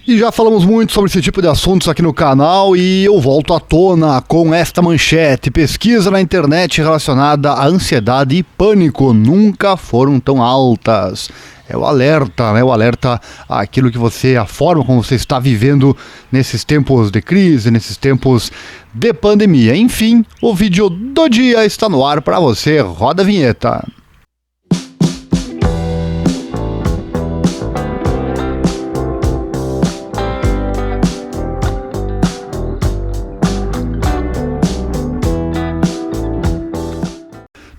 E já falamos muito sobre esse tipo de assuntos aqui no canal e eu volto à tona com esta manchete. Pesquisa na internet relacionada à ansiedade e pânico nunca foram tão altas. É o alerta, né? O alerta àquilo que você, a forma como você está vivendo nesses tempos de crise, nesses tempos de pandemia. Enfim, o vídeo do dia está no ar para você. Roda a vinheta.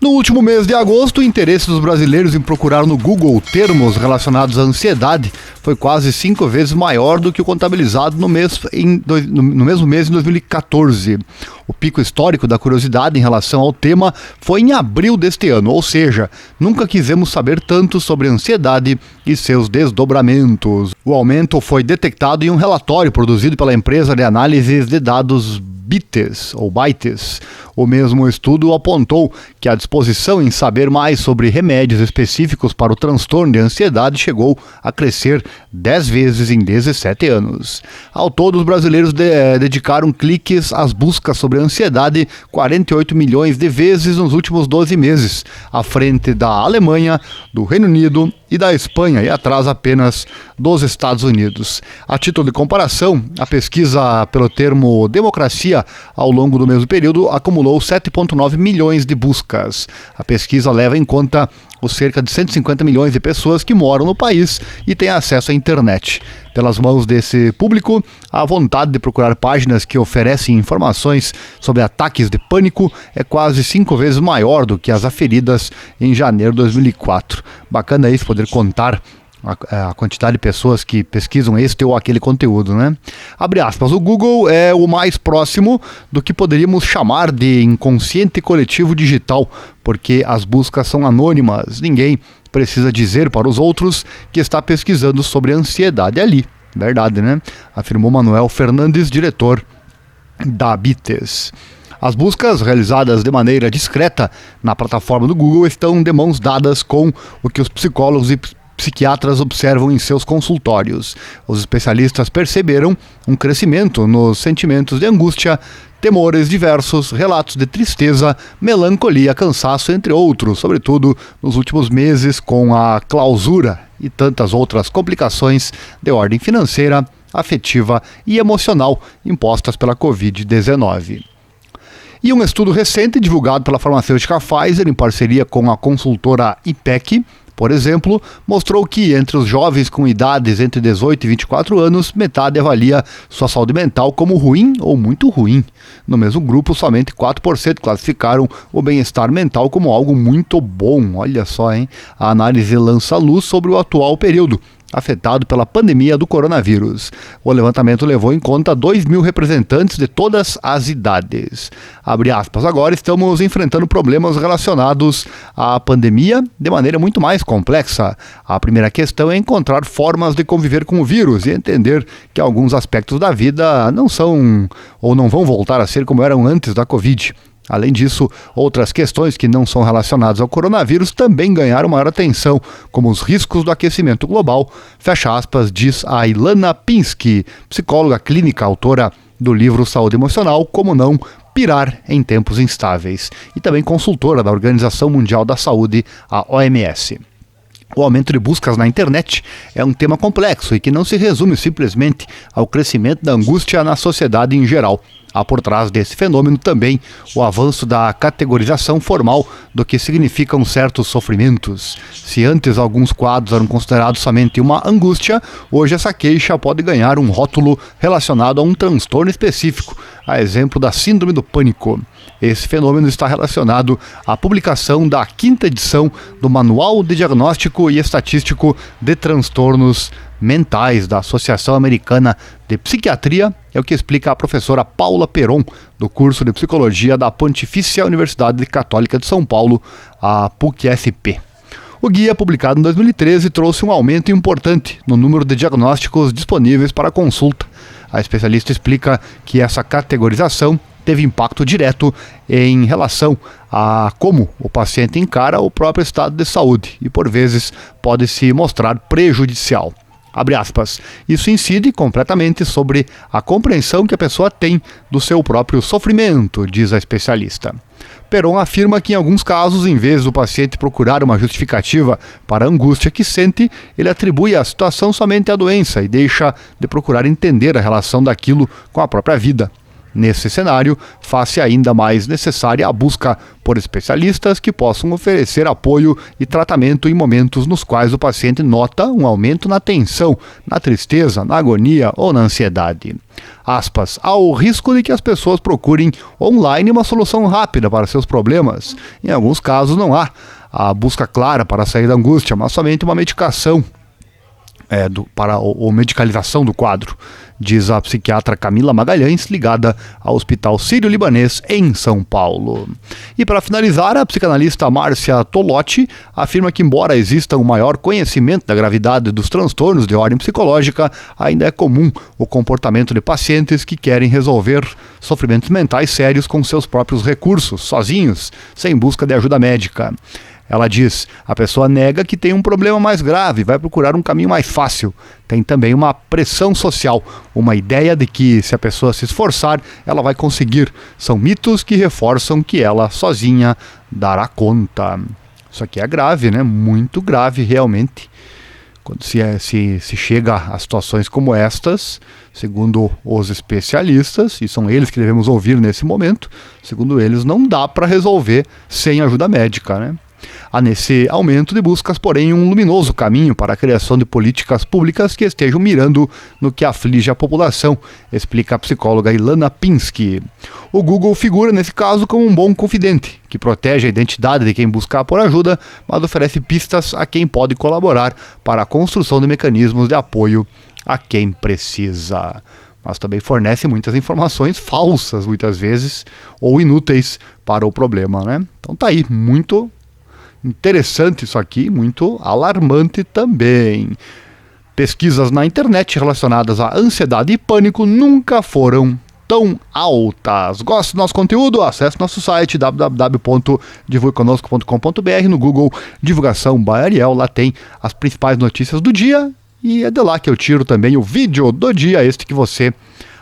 No último mês de agosto, o interesse dos brasileiros em procurar no Google termos relacionados à ansiedade foi quase 5 vezes maior do que o contabilizado no mesmo mês em 2014. O pico histórico da curiosidade em relação ao tema foi em abril deste ano, ou seja, nunca quisemos saber tanto sobre ansiedade e seus desdobramentos. O aumento foi detectado em um relatório produzido pela empresa de análise de dados Bytes. O mesmo estudo apontou que a disposição em saber mais sobre remédios específicos para o transtorno de ansiedade chegou a crescer 10 vezes em 17 anos. Ao todo, os brasileiros dedicaram cliques às buscas sobre ansiedade 48 milhões de vezes nos últimos 12 meses, à frente da Alemanha, do Reino Unido e da Espanha, e atrás apenas dos Estados Unidos. A título de comparação, a pesquisa pelo termo democracia ao longo do mesmo período acumulou 7,9 milhões de buscas. A pesquisa leva em conta os cerca de 150 milhões de pessoas que moram no país e têm acesso à internet. Pelas mãos desse público, a vontade de procurar páginas que oferecem informações sobre ataques de pânico é quase 5 vezes maior do que as aferidas em janeiro de 2004. Bacana isso, poder contar a quantidade de pessoas que pesquisam este ou aquele conteúdo, né? Abre aspas, o Google é o mais próximo do que poderíamos chamar de inconsciente coletivo digital, porque as buscas são anônimas, ninguém precisa dizer para os outros que está pesquisando sobre ansiedade ali. Verdade, né? Afirmou Manuel Fernandes, diretor da Bytes. As buscas realizadas de maneira discreta na plataforma do Google estão de mãos dadas com o que os psicólogos e psiquiatras observam em seus consultórios. Os especialistas perceberam um crescimento nos sentimentos de angústia, temores diversos, relatos de tristeza, melancolia, cansaço, entre outros, sobretudo nos últimos meses com a clausura e tantas outras complicações de ordem financeira, afetiva e emocional impostas pela Covid-19. E um estudo recente divulgado pela farmacêutica Pfizer em parceria com a consultora IPEC, por exemplo, mostrou que entre os jovens com idades entre 18 e 24 anos, metade avalia sua saúde mental como ruim ou muito ruim. No mesmo grupo, somente 4% classificaram o bem-estar mental como algo muito bom. Olha só, hein? A análise lança luz sobre o atual período, afetado pela pandemia do coronavírus. O levantamento levou em conta 2.000 representantes de todas as idades. Abre aspas, agora estamos enfrentando problemas relacionados à pandemia de maneira muito mais complexa. A primeira questão é encontrar formas de conviver com o vírus e entender que alguns aspectos da vida não são ou não vão voltar a ser como eram antes da Covid. Além disso, outras questões que não são relacionadas ao coronavírus também ganharam maior atenção, como os riscos do aquecimento global, fecha aspas, diz a Ilana Pinsky, psicóloga clínica, autora do livro Saúde Emocional, Como Não Pirar em Tempos Instáveis, e também consultora da Organização Mundial da Saúde, a OMS. O aumento de buscas na internet é um tema complexo e que não se resume simplesmente ao crescimento da angústia na sociedade em geral. Há por trás desse fenômeno também o avanço da categorização formal do que significam certos sofrimentos. Se antes alguns quadros eram considerados somente uma angústia, hoje essa queixa pode ganhar um rótulo relacionado a um transtorno específico, a exemplo da síndrome do pânico. Esse fenômeno está relacionado à publicação da 5ª edição do Manual de Diagnóstico e Estatístico de Transtornos Mentais da Associação Americana de Psiquiatria, é o que explica a professora Paula Peron, do curso de Psicologia da Pontifícia Universidade Católica de São Paulo, a PUC-SP. O guia, publicado em 2013, trouxe um aumento importante no número de diagnósticos disponíveis para consulta. A especialista explica que essa categorização teve impacto direto em relação a como o paciente encara o próprio estado de saúde e, por vezes, pode se mostrar prejudicial. Abre aspas. Isso incide completamente sobre a compreensão que a pessoa tem do seu próprio sofrimento, diz a especialista. Peron afirma que em alguns casos, em vez do paciente procurar uma justificativa para a angústia que sente, ele atribui a situação somente à doença e deixa de procurar entender a relação daquilo com a própria vida. Nesse cenário, faz-se ainda mais necessária a busca por especialistas que possam oferecer apoio e tratamento em momentos nos quais o paciente nota um aumento na tensão, na tristeza, na agonia ou na ansiedade. Aspas, há o risco de que as pessoas procurem online uma solução rápida para seus problemas. Em alguns casos não há a busca clara para sair da angústia, mas somente uma medicação para a medicalização do quadro, diz a psiquiatra Camila Magalhães, ligada ao Hospital Sírio-Libanês em São Paulo. E para finalizar, a psicanalista Márcia Tolotti afirma que, embora exista um maior conhecimento da gravidade dos transtornos de ordem psicológica, ainda é comum o comportamento de pacientes que querem resolver sofrimentos mentais sérios com seus próprios recursos, sozinhos, sem busca de ajuda médica. Ela diz, a pessoa nega que tem um problema mais grave, vai procurar um caminho mais fácil. Tem também uma pressão social, uma ideia de que se a pessoa se esforçar, ela vai conseguir. São mitos que reforçam que ela sozinha dará conta. Isso aqui é grave, né? Muito grave realmente. Quando se chega a situações como estas, segundo os especialistas, e são eles que devemos ouvir nesse momento, segundo eles, não dá para resolver sem ajuda médica, né? Há nesse aumento de buscas, porém, um luminoso caminho para a criação de políticas públicas que estejam mirando no que aflige a população, explica a psicóloga Ilana Pinsky. O Google figura, nesse caso, como um bom confidente, que protege a identidade de quem busca por ajuda, mas oferece pistas a quem pode colaborar para a construção de mecanismos de apoio a quem precisa. Mas também fornece muitas informações falsas, muitas vezes, ou inúteis para o problema, né? Então tá aí, muito interessante isso aqui, muito alarmante também. Pesquisas na internet relacionadas à ansiedade e pânico nunca foram tão altas. Gosta do nosso conteúdo? Acesse nosso site www.divulgueconosco.com.br, no Google Divulgação by Ariel, lá tem as principais notícias do dia e é de lá que eu tiro também o vídeo do dia, este que você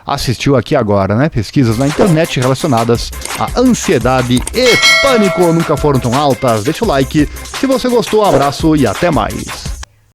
assistiu aqui agora, né? Pesquisas na internet relacionadas à ansiedade e pânico nunca foram tão altas. Deixa o like se você gostou, um abraço e até mais.